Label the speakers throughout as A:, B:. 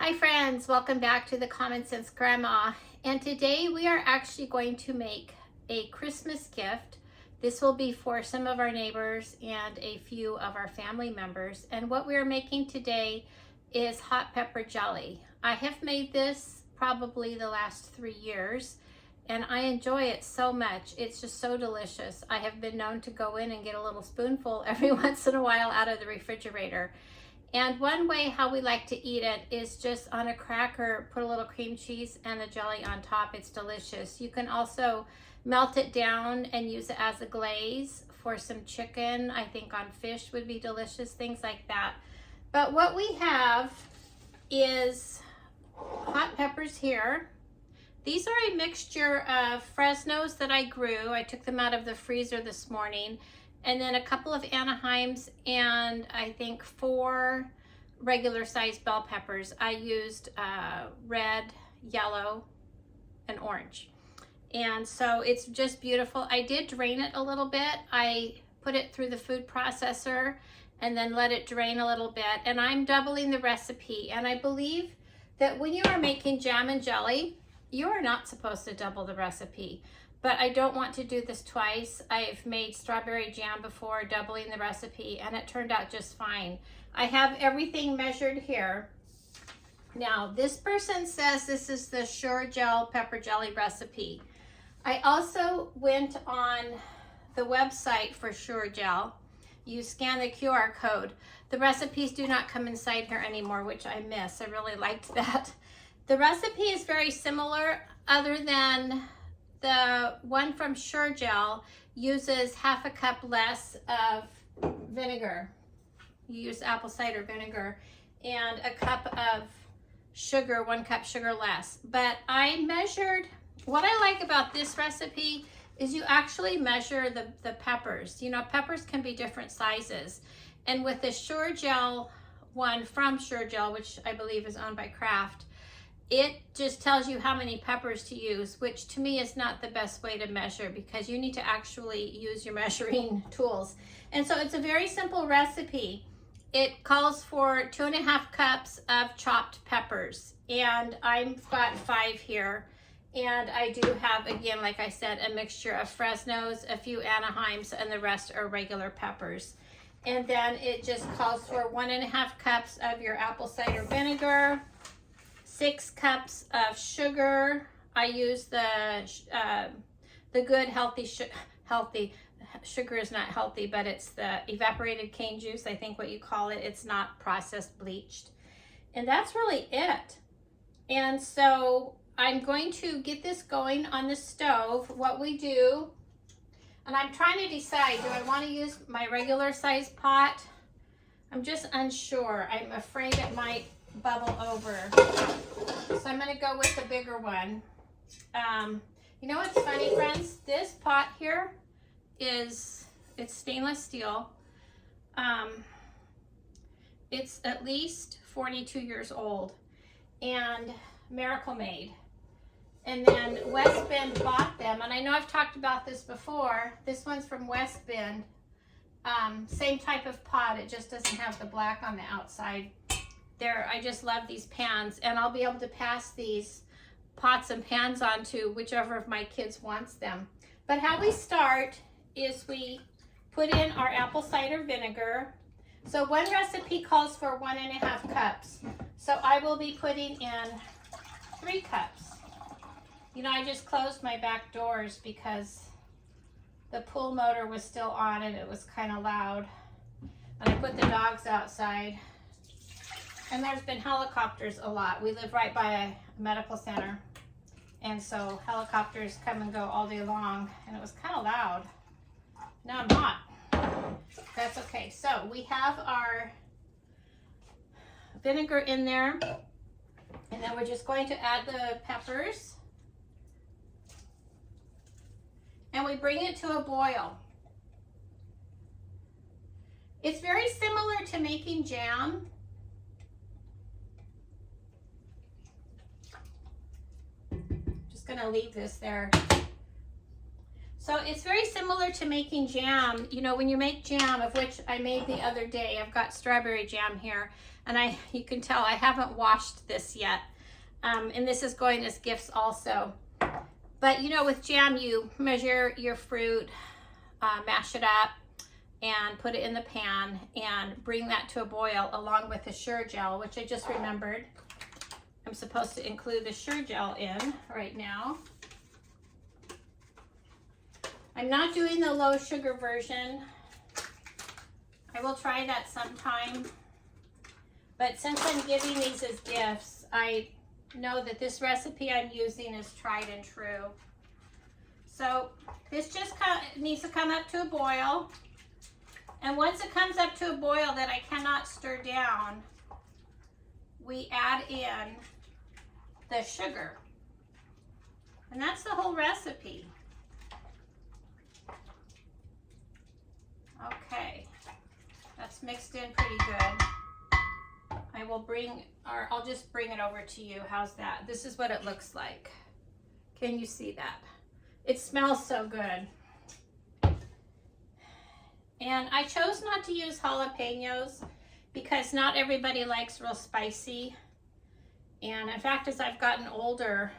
A: Hi friends, welcome back to the Common Sense Grandma. And today we are actually going to make a Christmas gift. This will be for some of our neighbors and a few of our family members. And what we are making today is hot pepper jelly. I have made this probably the last 3 years and I enjoy it so much. It's just so delicious. I have been known to go in and get a little spoonful every once in a while out of the refrigerator. And one way how we like to eat it is just on a cracker, put a little cream cheese and the jelly on top. It's delicious. You can also melt it down and use it as a glaze for some chicken. I think on fish would be delicious, things like that. But what we have is hot peppers here. These are a mixture of Fresnos that I grew. I took them out of the freezer this morning. And then a couple of Anaheims and I think 4 regular sized bell peppers. I used red, yellow, and orange. And so it's just beautiful. I did drain it a little bit. I put it through the food processor and then let it drain a little bit. And I'm doubling the recipe. And I believe that when you are making jam and jelly, you are not supposed to double the recipe. But I don't want to do this twice. I've made strawberry jam before, doubling the recipe, and it turned out just fine. I have everything measured here. Now, this person says this is the Sure-Gel pepper jelly recipe. I also went on the website for Sure-Gel. You scan the QR code. The recipes do not come inside here anymore, which I miss. I really liked that. The recipe is very similar, other than the one from Sure-Gel uses half a cup less of vinegar. You use apple cider vinegar and a cup of sugar, 1 cup sugar less. But I measured, what I like about this recipe is you actually measure the peppers. You know, peppers can be different sizes. And with the Sure-Gel one from Sure-Gel, which I believe is owned by Kraft, it just tells you how many peppers to use, which to me is not the best way to measure because you need to actually use your measuring tools. And so it's a very simple recipe. It calls for 2.5 cups of chopped peppers, and I've got 5 here. And I do have, again, like I said, a mixture of Fresnos, a few Anaheims, and the rest are regular peppers. And then it just calls for 1.5 cups of your apple cider vinegar, 6 cups of sugar. I use the good healthy sugar is not healthy, but it's the evaporated cane juice, I think what you call it. It's not processed bleached. And that's really it. And so I'm going to get this going on the stove. What we do, and I'm trying to decide, do I want to use my regular size pot? I'm just unsure. I'm afraid it might bubble over. So I'm going to go with the bigger one. You know what's funny, friends? This pot here it's stainless steel. It's at least 42 years old and Miracle Made. And then West Bend bought them, and I know I've talked about this before. This one's from West Bend. Same type of pot, it just doesn't have the black on the outside. I just love these pans, and I'll be able to pass these pots and pans on to whichever of my kids wants them. But how we start is we put in our apple cider vinegar. So one recipe calls for 1.5 cups. So I will be putting in 3 cups. You know, I just closed my back doors because the pool motor was still on and it was kind of loud. And I put the dogs outside. And there's been helicopters a lot. We live right by a medical center. And so helicopters come and go all day long. And it was kind of loud. Now I'm hot. That's okay. So we have our vinegar in there. And then we're just going to add the peppers. And we bring it to a boil. It's very similar to making jam. Just gonna leave this there. So it's very similar to making jam. You know, when you make jam, of which I made the other day, I've got strawberry jam here, and you can tell I haven't washed this yet. And this is going as gifts also. But you know, with jam, you measure your fruit, mash it up, and put it in the pan and bring that to a boil along with the Sure-Gel, which I just remembered. I'm supposed to include the Sure-Gel in right now. I'm not doing the low sugar version. I will try that sometime. But since I'm giving these as gifts, I know that this recipe I'm using is tried and true. So this just needs to come up to a boil. And once it comes up to a boil that I cannot stir down, we add in the sugar. And that's the whole recipe. Okay, that's mixed in pretty good. I'll just bring it over to you. How's that? This is what it looks like. Can you see that? It smells so good. And I chose not to use jalapenos because not everybody likes real spicy. And in fact, as I've gotten older,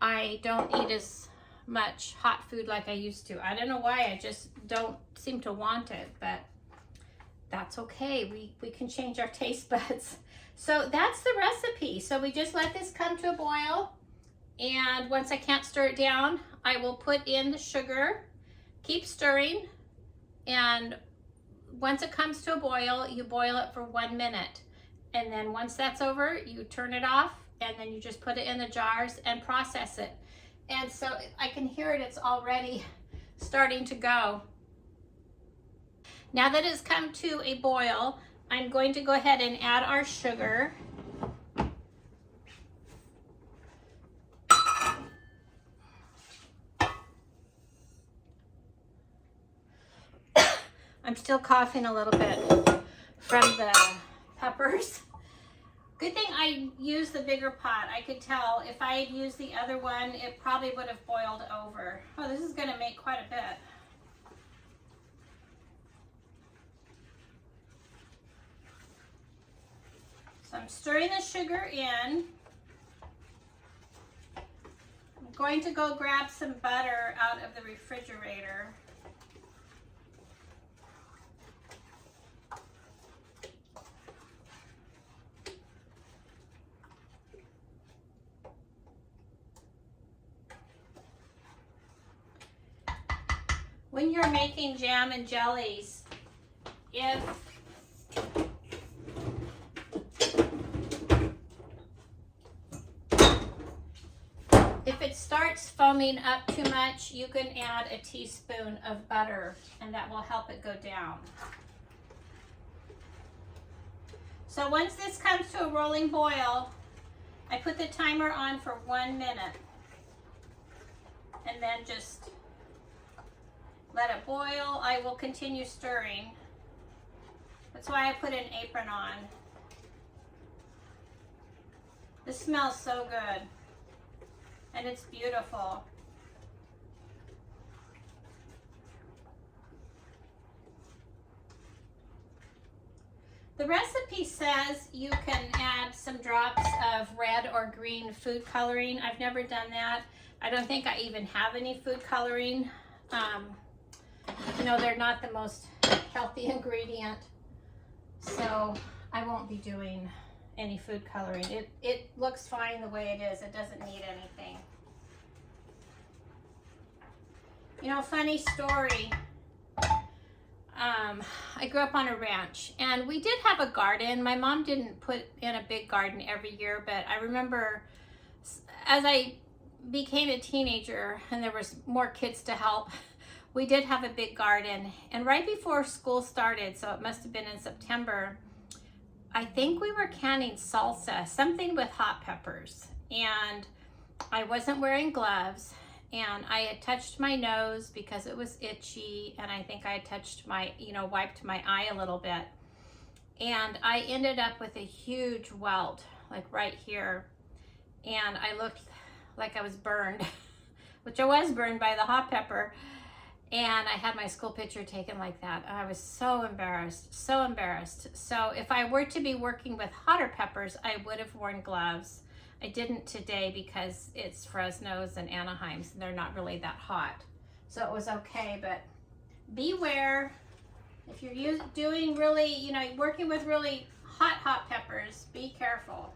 A: I don't eat as much hot food like I used to. I don't know why, I just don't seem to want it, but that's okay. We can change our taste buds. So that's the recipe. So we just let this come to a boil, and once I can't stir it down, I will put in the sugar, keep stirring, and once it comes to a boil, you boil it for 1 minute. And then once that's over, you turn it off, and then you just put it in the jars and process it. And so I can hear it, it's already starting to go. Now that it's come to a boil, I'm going to go ahead and add our sugar. I'm still coughing a little bit from the peppers. Good thing I used the bigger pot. I could tell if I had used the other one, it probably would have boiled over. Oh, this is going to make quite a bit. So I'm stirring the sugar in. I'm going to go grab some butter out of the refrigerator. When you're making jam and jellies, if it starts foaming up too much, you can add a teaspoon of butter, and that will help it go down. So once this comes to a rolling boil, I put the timer on for 1 minute, and then just let it boil. I will continue stirring. That's why I put an apron on. This smells so good, and it's beautiful. The recipe says you can add some drops of red or green food coloring. I've never done that. I don't think I even have any food coloring. You know, they're not the most healthy ingredient, so I won't be doing any food coloring. It looks fine the way it is. It doesn't need anything. You know, funny story. I grew up on a ranch, and we did have a garden. My mom didn't put in a big garden every year, but I remember as I became a teenager and there was more kids to help, we did have a big garden. And right before school started, so it must have been in September, I think we were canning salsa, something with hot peppers. And I wasn't wearing gloves, and I had touched my nose because it was itchy, and I think I had touched my, wiped my eye a little bit. And I ended up with a huge welt, like right here. And I looked like I was burned. which I was burned by the hot pepper. And I had my school picture taken like that. I was so embarrassed, so embarrassed. So if I were to be working with hotter peppers, I would have worn gloves. I didn't today because it's Fresno's and Anaheim's and they're not really that hot. So it was okay, but beware. If you're doing really, you know, working with really hot peppers, be careful.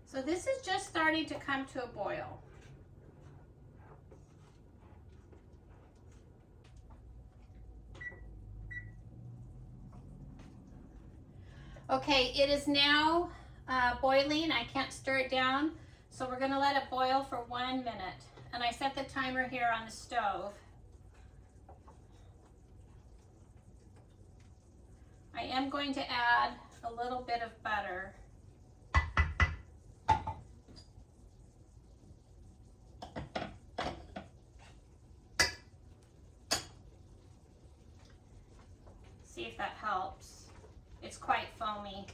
A: So this is just starting to come to a boil. Okay, it is now boiling. I can't stir it down, so we're gonna let it boil for 1 minute. And I set the timer here on the stove. I am going to add a little bit of butter. See if that helps. It's quite foamy.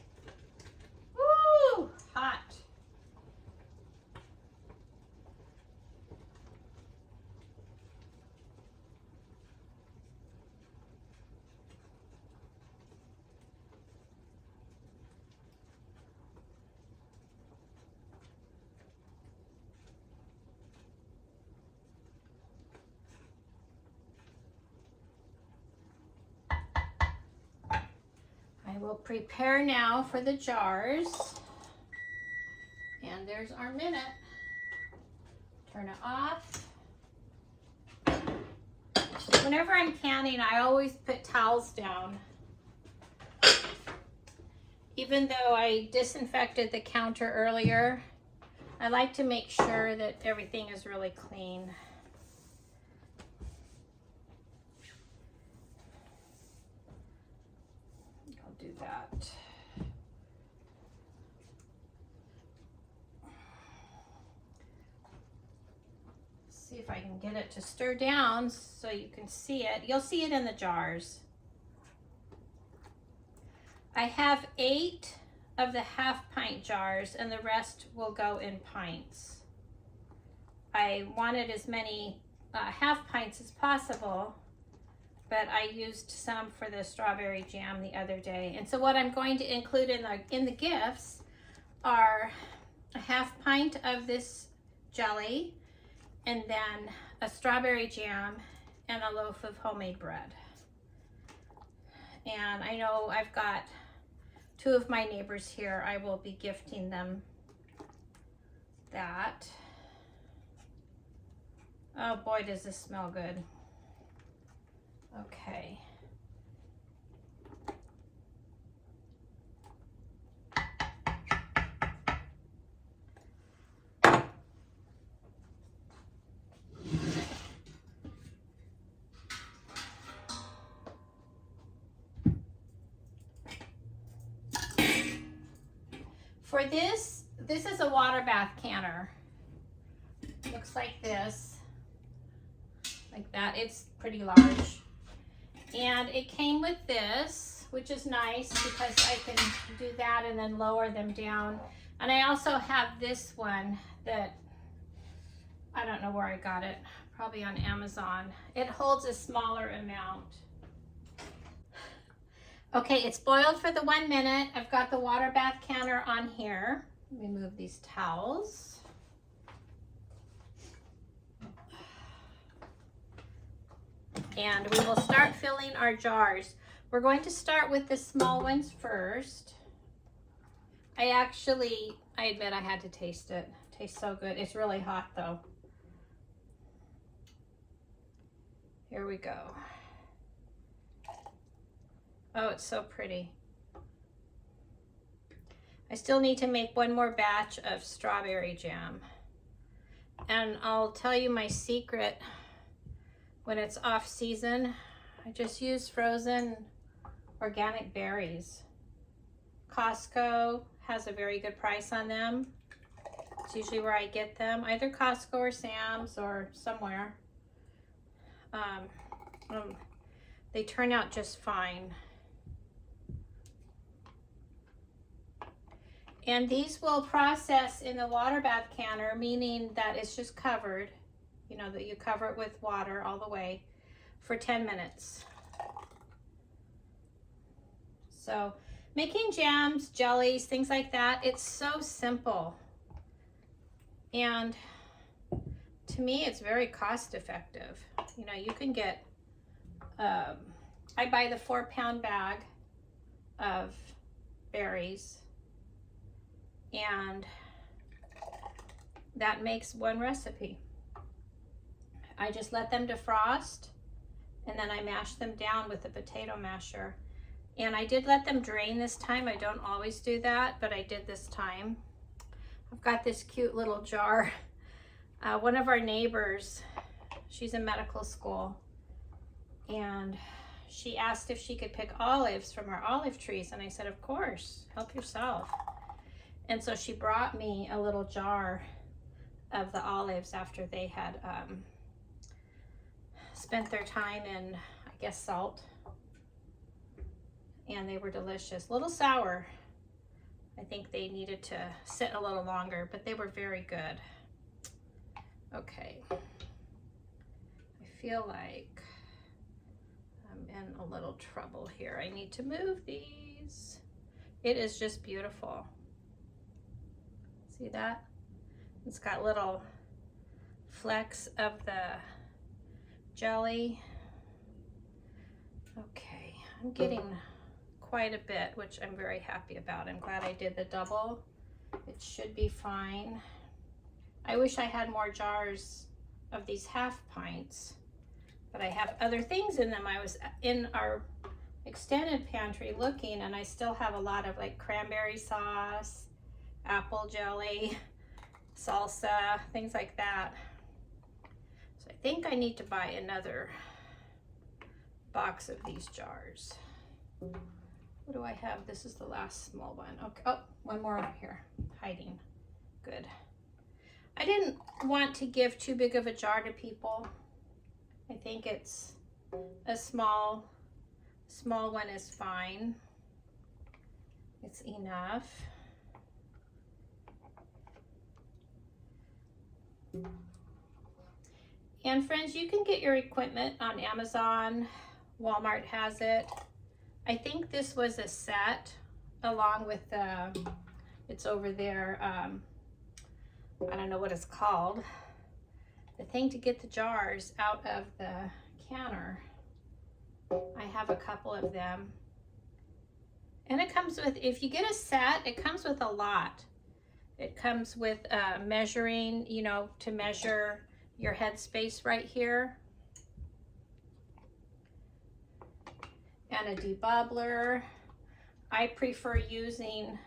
A: Woo! Hot. I will prepare now for the jars. And there's our minute. Turn it off. Whenever I'm canning, I always put towels down. Even though I disinfected the counter earlier, I like to make sure that everything is really clean. I'll do that. See if I can get it to stir down so you can see it. You'll see it in the jars. I have 8 of the half-pint jars and the rest will go in pints. I wanted as many half pints as possible, but I used some for the strawberry jam the other day. And so what I'm going to include in the gifts are a half pint of this jelly, and then a strawberry jam and a loaf of homemade bread. And I know I've got 2 of my neighbors here. I will be gifting them that. Oh boy, does this smell good. Okay. For this is a water bath canner. Looks like this, like that. It's pretty large. And it came with this, which is nice because I can do that and then lower them down. And I also have this one that, I don't know where I got it, probably on Amazon. It holds a smaller amount. Okay, it's boiled for the 1 minute. I've got the water bath canner on here. Let me move these towels. And we will start filling our jars. We're going to start with the small ones first. I admit I had to taste it. It tastes so good. It's really hot though. Here we go. Oh, it's so pretty. I still need to make 1 more batch of strawberry jam. And I'll tell you my secret when it's off season. I just use frozen organic berries. Costco has a very good price on them. It's usually where I get them, either Costco or Sam's or somewhere. They turn out just fine. And these will process in the water bath canner, meaning that it's just covered. you know, that you cover it with water all the way for 10 minutes. So making jams, jellies, things like that, it's so simple. And to me, it's very cost effective. You know, you can get, I buy the 4-pound bag of berries, and that makes one recipe. I just let them defrost, and then I mash them down with a potato masher. And I did let them drain this time. I don't always do that, but I did this time. I've got this cute little jar. One of our neighbors, she's in medical school, and she asked if she could pick olives from our olive trees, and I said, of course, help yourself. And so she brought me a little jar of the olives after they had spent their time in, I guess, salt. And they were delicious. A little sour. I think they needed to sit a little longer, but they were very good. Okay. I feel like I'm in a little trouble here. I need to move these. It is just beautiful. See that? It's got little flecks of the jelly. Okay, I'm getting quite a bit, which I'm very happy about. I'm glad I did the double. It should be fine. I wish I had more jars of these half pints, but I have other things in them. I was in our extended pantry looking, and I still have a lot of like cranberry sauce, apple jelly, salsa, things like that. So I think I need to buy another box of these jars. What do I have? This is the last small one. Okay. Oh, one more over here, hiding. Good. I didn't want to give too big of a jar to people. I think it's a small one is fine. It's enough. And friends, you can get your equipment on Amazon. Walmart has it. I think this was a set along with the, it's over there, I don't know what it's called, the thing to get the jars out of the canner. I have a couple of them. And it comes with, if you get a set, it comes with a lot. It comes with measuring, you know, to measure your head space right here. And a debubbler. I prefer using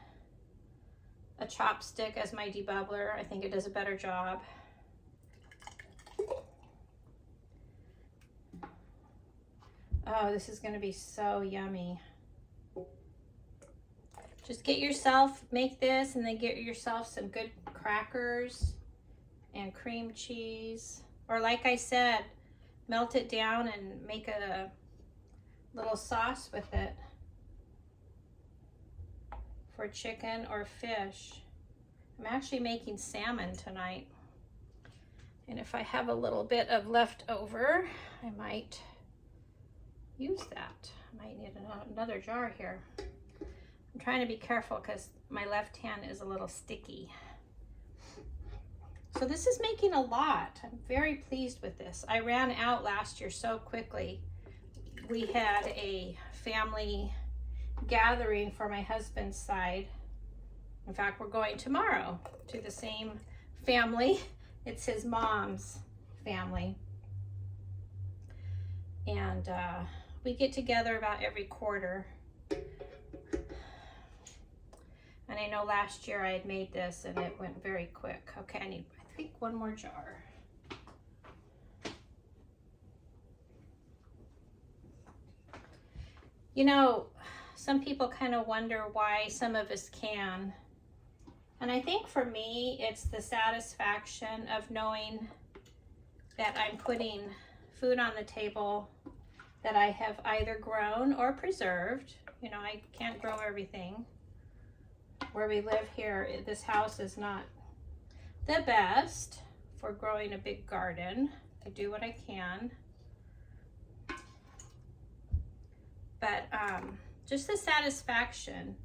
A: a chopstick as my debubbler. I think it does a better job. Oh, this is going to be so yummy. Just get yourself, make this, and then get yourself some good crackers and cream cheese. Or like I said, melt it down and make a little sauce with it for chicken or fish. I'm actually making salmon tonight. And if I have a little bit of leftover, I might use that. I might need another jar here. I'm trying to be careful because my left hand is a little sticky. So this is making a lot. I'm very pleased with this. I ran out last year so quickly. We had a family gathering for my husband's side. In fact, we're going tomorrow to the same family. It's his mom's family. And we get together about every quarter. And I know last year I had made this and it went very quick. Okay, I think one more jar. You know, some people kind of wonder why some of us can. And I think for me, it's the satisfaction of knowing that I'm putting food on the table that I have either grown or preserved. You know, I can't grow everything. Where we live here, this house is not the best for growing a big garden. I do what I can. But just the satisfaction,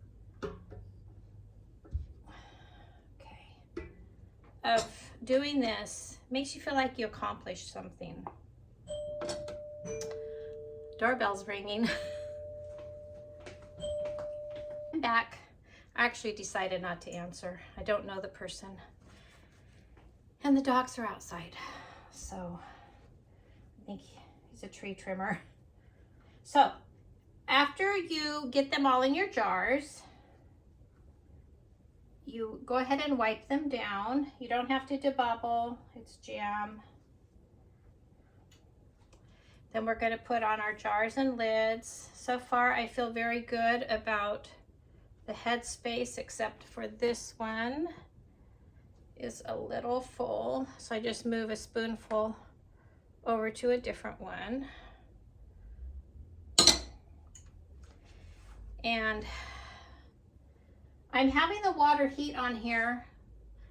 A: of doing this makes you feel like you accomplished something. Doorbell's ringing. I'm back. I actually decided not to answer. I don't know the person. And the dogs are outside. So I think he's a tree trimmer. So after you get them all in your jars, you go ahead and wipe them down. You don't have to debubble, it's jam. Then we're going to put on our jars and lids. So far I feel very good about the head space, except for this one is a little full. So I just move a spoonful over to a different one. And I'm having the water heat on here,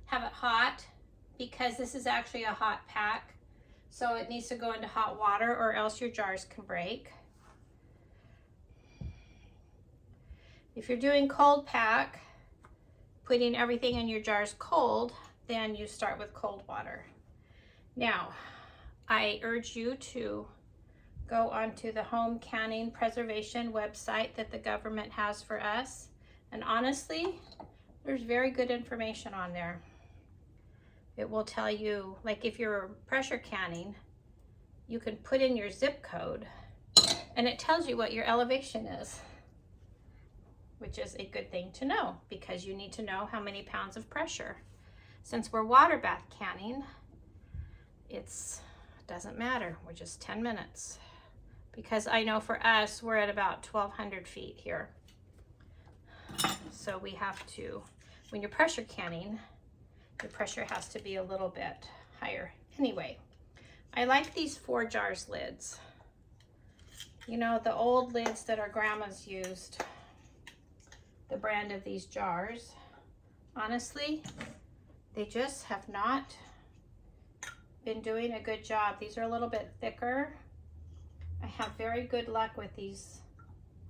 A: have it hot, because this is actually a hot pack. So it needs to go into hot water or else your jars can break. If you're doing cold pack, putting everything in your jars cold, then you start with cold water. Now, I urge you to go onto the home canning preservation website that the government has for us. And honestly, there's very good information on there. It will tell you, like if you're pressure canning, you can put in your zip code and it tells you what your elevation is, which is a good thing to know because you need to know how many pounds of pressure. Since we're water bath canning, it doesn't matter. We're just 10 minutes. Because I know for us, we're at about 1,200 feet here. So we have to, when you're pressure canning, your pressure has to be a little bit higher. Anyway, I like these 4 jars lids. You know, the old lids that our grandmas used, the brand of these jars, honestly, they just have not been doing a good job. These are a little bit thicker. I have very good luck with these.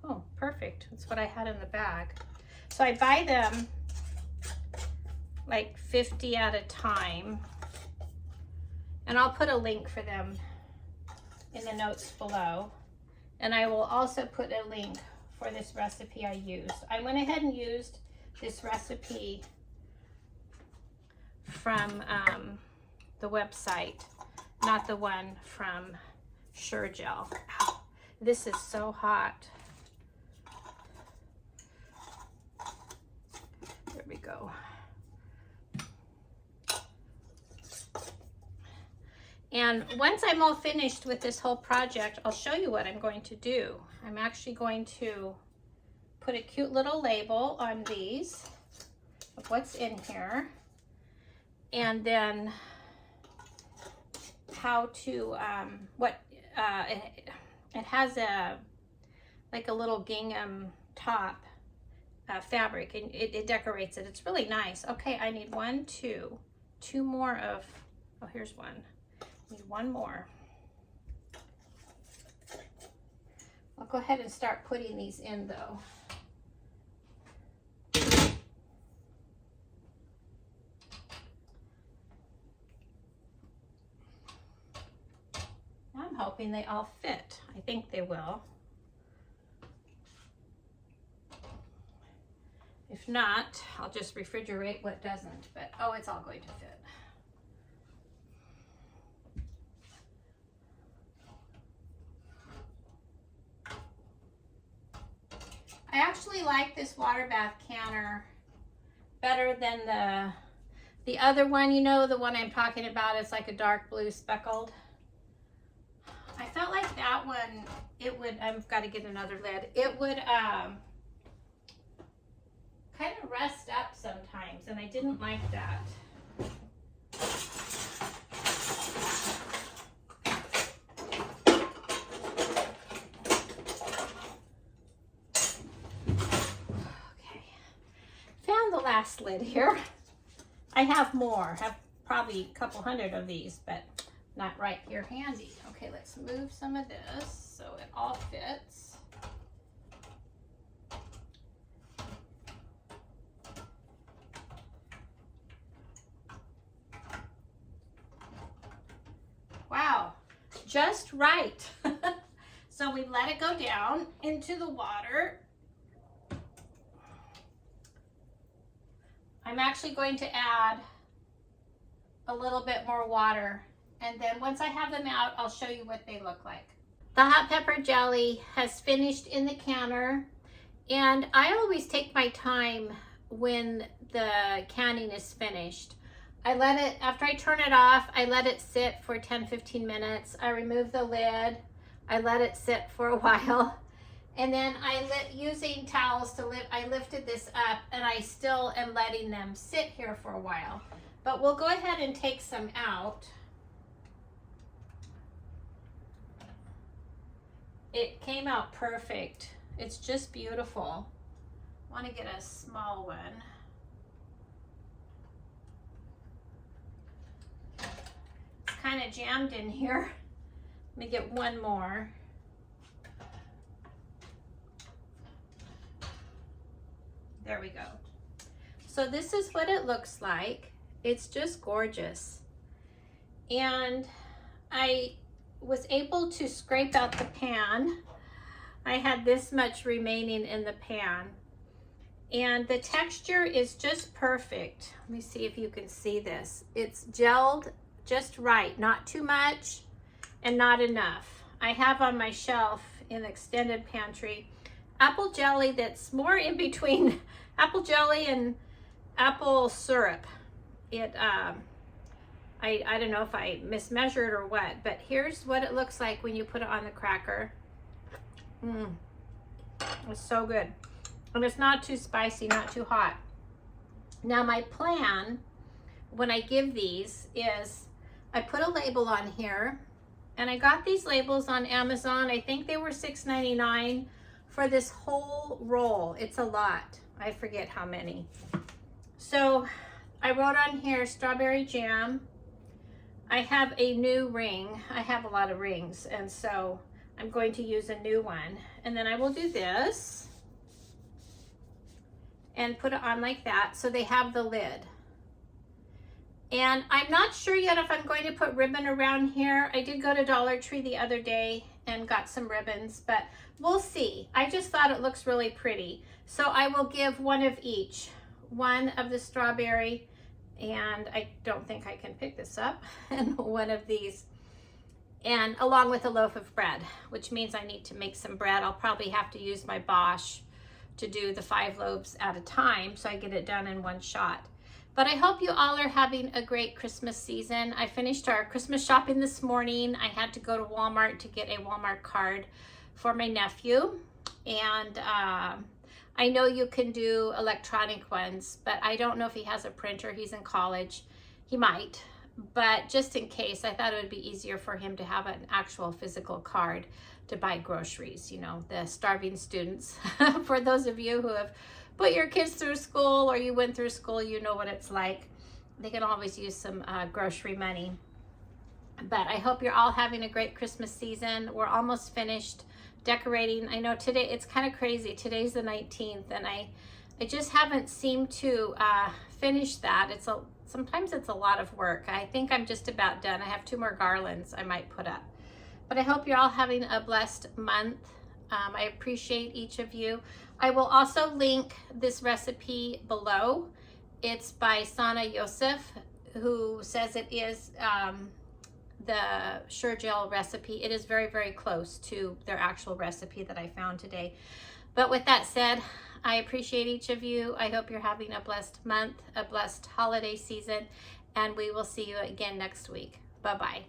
A: Oh, perfect. That's what I had in the bag. So I buy them like 50 at a time. And I'll put a link for them in the notes below. And I will also put a link for this recipe I used. I went ahead and used this recipe from the website, not the one from Sure Gel. Ow, this is so hot. There we go. And once I'm all finished with this whole project, I'll show you what I'm going to do. I'm actually going to put a cute little label on these of what's in here. And then how to, it has like a little gingham top fabric, and it decorates it. It's really nice. Okay, I need two more of, oh, here's one. Need one more. I'll go ahead and start putting these in though. I'm hoping they all fit. I think they will. If not, I'll just refrigerate what doesn't, but oh, it's all going to fit. I actually like this water bath canner better than the other one. You know, the one I'm talking about, it's like a dark blue speckled. I felt like that one, it would, I've got to get another lid. It would kind of rust up sometimes, and I didn't like that. Okay, found the last lid here. I have more. probably a couple hundred of these, but not right here handy. Okay, let's move some of this so it all fits. Wow, just right. So we let it go down into the water. I'm actually going to add a little bit more water, and then once I have them out, I'll show you what they look like. The hot pepper jelly has finished in the canner, and I always take my time when the canning is finished. I let it, after I turn it off, I let it sit for 10-15 minutes. I remove the lid, I let it sit for a while, and then using towels I lifted this up, and I still am letting them sit here for a while. But we'll go ahead and take some out. It came out perfect. It's just beautiful. I want to get a small one. It's kind of jammed in here. Let me get one more. There we go. So this is what it looks like. It's just gorgeous. And I was able to scrape out the pan. I had this much remaining in the pan. And the texture is just perfect. Let me see if you can see this. It's gelled just right, not too much and not enough. I have on my shelf in the extended pantry apple jelly that's more in between apple jelly and apple syrup. I don't know if I mismeasured or what, but here's what it looks like when you put it on the cracker. It's so good. And it's not too spicy, not too hot. Now my plan when I give these is I put a label on here, and I got these labels on Amazon. I think they were $6.99 for this whole roll. It's a lot. I forget how many. So I wrote on here strawberry jam. I have a new ring. I have a lot of rings, and so I'm going to use a new one. And then I will do this and put it on like that so they have the lid. And I'm not sure yet if I'm going to put ribbon around here. I did go to Dollar Tree the other day and got some ribbons, but we'll see. I just thought it looks really pretty. So I will give one of each. One of the strawberry, and I don't think I can pick this up, and one of these, and along with a loaf of bread, which means I need to make some bread. I'll probably have to use my Bosch to do the 5 loaves at a time so I get it done in one shot. But I hope you all are having a great Christmas season. I finished our Christmas shopping this morning. I had to go to Walmart to get a Walmart card for my nephew, and I know you can do electronic ones, but I don't know if he has a printer. He's in college. He might, but just in case, I thought it would be easier for him to have an actual physical card to buy groceries, you know, the starving students. For those of you who have put your kids through school, or you went through school, you know what it's like. They can always use some grocery money. But I hope you're all having a great Christmas season. We're almost finished decorating. I know today it's kind of crazy. Today's the 19th, and I just haven't seemed to finish that. Sometimes it's a lot of work. I think I'm just about done. I have 2 more garlands I might put up. But I hope you're all having a blessed month. I appreciate each of you. I will also link this recipe below. It's by Sana Yosef, who says it is the Sure-Gel recipe. It is very, very close to their actual recipe that I found today. But with that said, I appreciate each of you. I hope you're having a blessed month, a blessed holiday season, and we will see you again next week. Bye-bye.